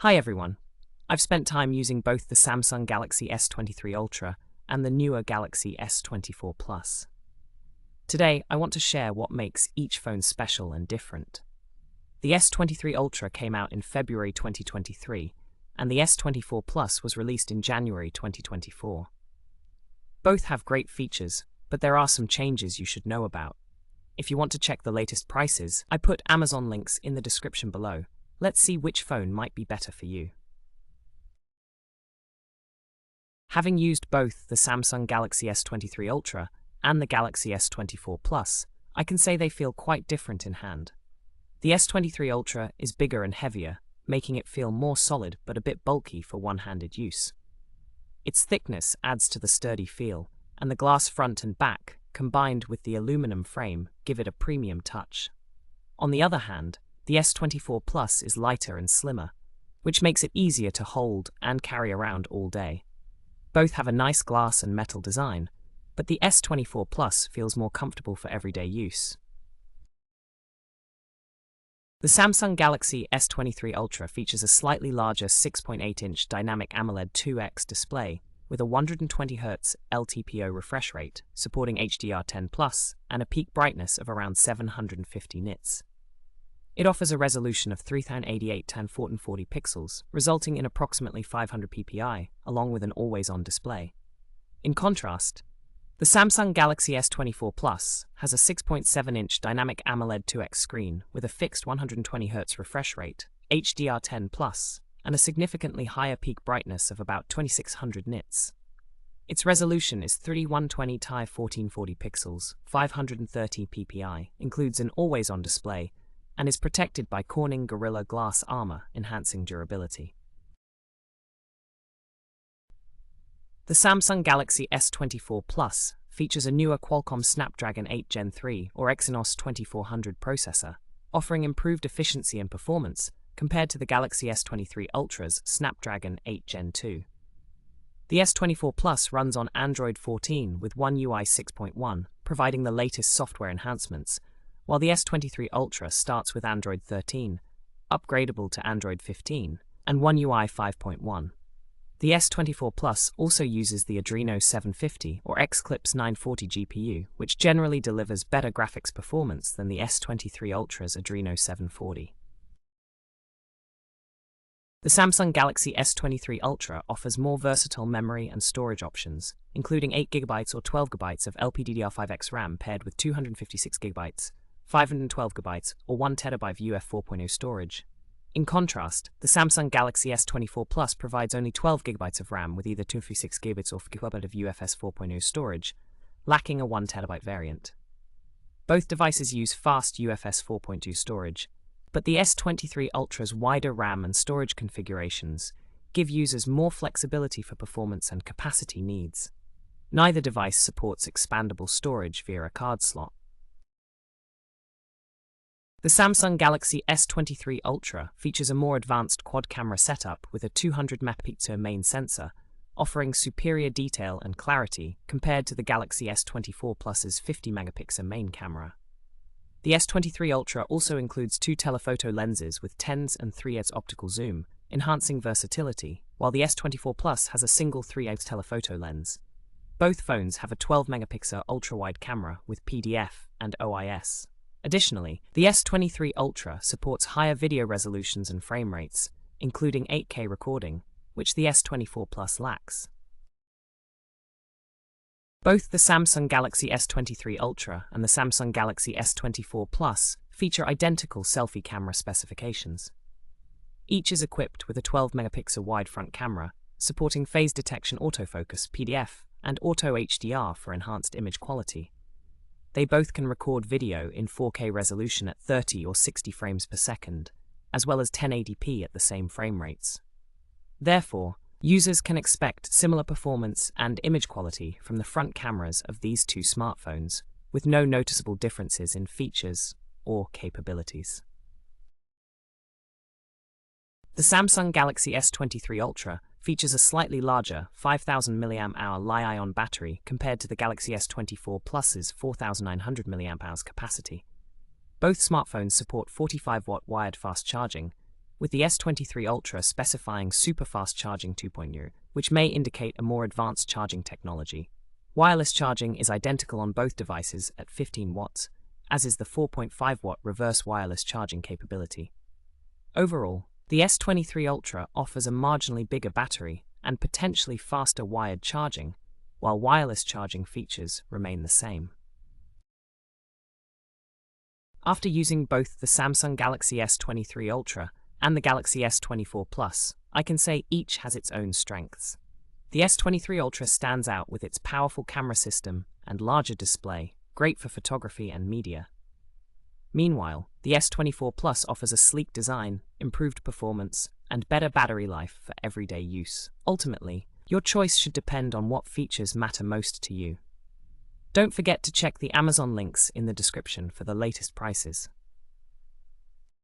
Hi everyone. I've spent time using both the Samsung Galaxy S23 Ultra and the newer Galaxy S24 Plus. Today, I want to share what makes each phone special and different. The S23 Ultra came out in February 2023, and the S24 Plus was released in January 2024. Both have great features, but there are some changes you should know about. If you want to check the latest prices, I put Amazon links in the description below. Let's see which phone might be better for you. Having used both the Samsung Galaxy S23 Ultra and the Galaxy S24 Plus, I can say they feel quite different in hand. The S23 Ultra is bigger and heavier, making it feel more solid but a bit bulky for one-handed use. Its thickness adds to the sturdy feel, and the glass front and back, combined with the aluminum frame, give it a premium touch. On the other hand, the S24 Plus is lighter and slimmer, which makes it easier to hold and carry around all day. Both have a nice glass and metal design, but the S24 Plus feels more comfortable for everyday use. The Samsung Galaxy S23 Ultra features a slightly larger 6.8-inch dynamic AMOLED 2X display with a 120Hz LTPO refresh rate, supporting HDR10+, and a peak brightness of around 750 nits. It offers a resolution of 3088x1440 pixels, resulting in approximately 500 ppi, along with an always-on display. In contrast, the Samsung Galaxy S24 Plus has a 6.7-inch dynamic AMOLED 2X screen with a fixed 120Hz refresh rate, HDR10+, and a significantly higher peak brightness of about 2600 nits. Its resolution is 3120x1440 pixels, 530 ppi, includes an always-on display, and is protected by Corning Gorilla Glass armor, enhancing durability. The Samsung Galaxy S24 Plus features a newer Qualcomm Snapdragon 8 Gen 3 or Exynos 2400 processor, offering improved efficiency and performance compared to the Galaxy S23 Ultra's Snapdragon 8 Gen 2. The S24 Plus runs on Android 14 with One UI 6.1, providing the latest software enhancements, while the S23 Ultra starts with Android 13, upgradable to Android 15, and One UI 5.1. The S24 Plus also uses the Adreno 750 or Xclipse 940 GPU, which generally delivers better graphics performance than the S23 Ultra's Adreno 740. The Samsung Galaxy S23 Ultra offers more versatile memory and storage options, including 8GB or 12GB of LPDDR5X RAM paired with 256GB, 512GB, or 1TB UF 4.0 storage. In contrast, the Samsung Galaxy S24 Plus provides only 12GB of RAM with either 256GB or 4GB of UFS 4.0 storage, lacking a 1TB variant. Both devices use fast UFS 4.2 storage, but the S23 Ultra's wider RAM and storage configurations give users more flexibility for performance and capacity needs. Neither device supports expandable storage via a card slot. The Samsung Galaxy S23 Ultra features a more advanced quad-camera setup with a 200-megapixel main sensor, offering superior detail and clarity compared to the Galaxy S24 Plus's 50-megapixel main camera. The S23 Ultra also includes two telephoto lenses with 10s and 3x optical zoom, enhancing versatility, while the S24 Plus has a single 3x telephoto lens. Both phones have a 12-megapixel ultra-wide camera with PDF and OIS. Additionally, the S23 Ultra supports higher video resolutions and frame rates, including 8K recording, which the S24 Plus lacks. Both the Samsung Galaxy S23 Ultra and the Samsung Galaxy S24 Plus feature identical selfie camera specifications. Each is equipped with a 12-megapixel wide front camera, supporting phase detection autofocus (PDF) and auto HDR for enhanced image quality. They both can record video in 4K resolution at 30 or 60 frames per second, as well as 1080p at the same frame rates. Therefore, users can expect similar performance and image quality from the front cameras of these two smartphones, with no noticeable differences in features or capabilities. The Samsung Galaxy S23 Ultra features a slightly larger 5000 mAh Li-ion battery compared to the Galaxy S24 Plus's 4900 mAh capacity. Both smartphones support 45-watt wired fast charging, with the S23 Ultra specifying super-fast charging 2.0, which may indicate a more advanced charging technology. Wireless charging is identical on both devices at 15 watts, as is the 4.5-watt reverse wireless charging capability. Overall, the S23 Ultra offers a marginally bigger battery and potentially faster wired charging, while wireless charging features remain the same. After using both the Samsung Galaxy S23 Ultra and the Galaxy S24 Plus, I can say each has its own strengths. The S23 Ultra stands out with its powerful camera system and larger display, great for photography and media. Meanwhile, the S24 Plus offers a sleek design, improved performance, and better battery life for everyday use. Ultimately, your choice should depend on what features matter most to you. Don't forget to check the Amazon links in the description for the latest prices.